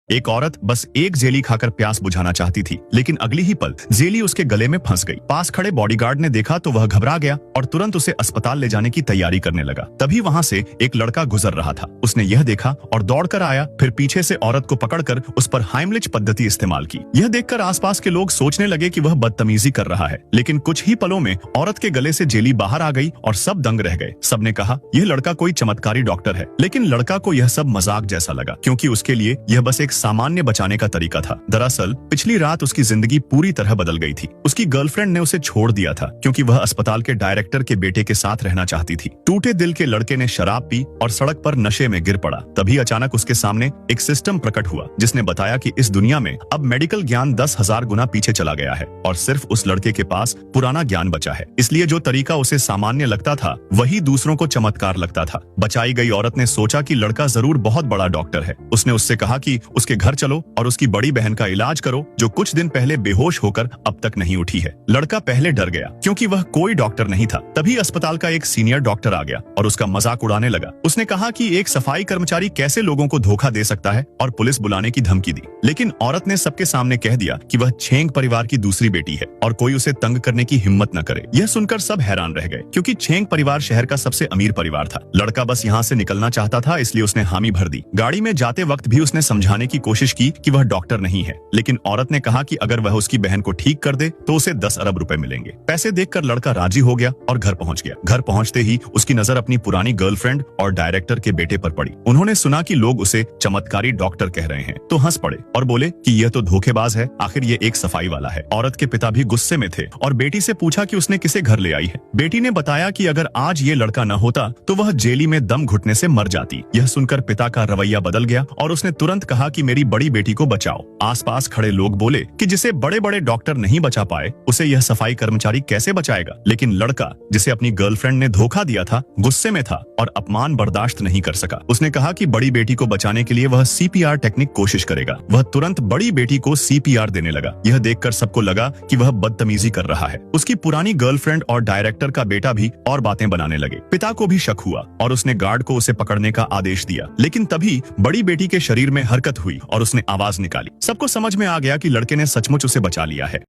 एक औरत बस एक जेली खाकर प्यास बुझाना चाहती थी, लेकिन अगली ही पल जेली उसके गले में फंस गई। पास खड़े बॉडीगार्ड ने देखा तो वह घबरा गया और तुरंत उसे अस्पताल ले जाने की तैयारी करने लगा। तभी वहां से एक लड़का गुजर रहा था। उसने यह देखा और दौड़कर आया, फिर पीछे से औरत को पकड़कर उस पर हाइमलिच पद्धति इस्तेमाल की। यह देखकर आसपास के लोग सोचने लगे कि वह बदतमीजी कर रहा है, लेकिन कुछ ही पलों में औरत के गले से जेली बाहर आ गई और सब दंग रह गए। सबने कहा यह लड़का कोई चमत्कारी डॉक्टर है, लेकिन लड़का को यह सब मजाक जैसा लगा, क्योंकि उसके लिए यह बस एक सामान्य बचाने का तरीका था। दरअसल पिछली रात उसकी जिंदगी पूरी तरह बदल गई थी। उसकी गर्लफ्रेंड ने उसे छोड़ दिया था क्योंकि वह अस्पताल के डायरेक्टर के बेटे के साथ रहना चाहती थी। टूटे दिल के लड़के ने शराब पी और सड़क पर नशे में गिर पड़ा। तभी अचानक उसके सामने एक सिस्टम प्रकट हुआ जिसने बताया कि इस दुनिया में अब मेडिकल ज्ञान 10,000 गुना पीछे चला गया है और सिर्फ उस लड़के के पास पुराना ज्ञान बचा है। इसलिए जो तरीका उसे सामान्य लगता था वही दूसरों को चमत्कार लगता था। बचाई गई औरत ने सोचा कि लड़का जरूर बहुत बड़ा डॉक्टर है। उसने उससे कहा कि उसके घर चलो और उसकी बड़ी बहन का इलाज करो जो कुछ दिन पहले बेहोश होकर अब तक नहीं उठी है। लड़का पहले डर गया क्योंकि वह कोई डॉक्टर नहीं था। तभी अस्पताल का एक सीनियर डॉक्टर आ गया और उसका मजाक उड़ाने लगा। उसने कहा कि एक सफाई कर्मचारी कैसे लोगों को धोखा दे सकता है और पुलिस बुलाने की धमकी दी। लेकिन औरत ने सबके सामने कह दिया कि वह छेंग परिवार की दूसरी बेटी है और कोई उसे तंग करने की हिम्मत न करे। यह सुनकर सब हैरान रह गए क्योंकि छेंग परिवार शहर का सबसे अमीर परिवार था। लड़का बस यहाँ से निकलना चाहता था, इसलिए उसने हामी भर दी। गाड़ी में जाते वक्त भी उसने समझाने की कोशिश की कि वह डॉक्टर नहीं है, लेकिन औरत ने कहा कि अगर वह उसकी बहन को ठीक कर दे तो उसे 10 अरब रुपए मिलेंगे। पैसे देखकर लड़का राजी हो गया और घर पहुंच गया। घर पहुंचते ही उसकी नजर अपनी पुरानी गर्लफ्रेंड और डायरेक्टर के बेटे पर पड़ी। उन्होंने सुना कि लोग उसे चमत्कारी डॉक्टर कह रहे हैं तो हंस पड़े और बोले कि यह तो धोखेबाज है, आखिर ये एक सफाई वाला है। औरत के पिता भी गुस्से में थे और बेटी से पूछा कि उसने किसे घर ले आई है। बेटी ने बताया कि अगर आज ये लड़का न होता तो वह जेली में दम घुटने से मर जाती। यह सुनकर पिता का रवैया बदल गया और उसने तुरंत कहा कि मेरी बड़ी बेटी को बचाओ। आसपास खड़े लोग बोले कि जिसे बड़े बड़े डॉक्टर नहीं बचा पाए उसे यह सफाई कर्मचारी कैसे बचाएगा। लेकिन लड़का जिसे अपनी गर्लफ्रेंड ने धोखा दिया था गुस्से में था और अपमान बर्दाश्त नहीं कर सका। उसने कहा कि बड़ी बेटी को बचाने के लिए वह सीपीआर टेक्निक कोशिश करेगा। वह तुरंत बड़ी बेटी को सीपीआर देने लगा। यह देखकर सबको लगा कि वह बदतमीजी कर रहा है। उसकी पुरानी गर्लफ्रेंड और डायरेक्टर का बेटा भी और बातें बनाने लगे। पिता को भी शक हुआ और उसने गार्ड को उसे पकड़ने का आदेश दिया। लेकिन तभी बड़ी बेटी के शरीर में हरकत हुई और उसने आवाज निकाली। सबको समझ में आ गया कि लड़के ने सचमुच उसे बचा लिया है।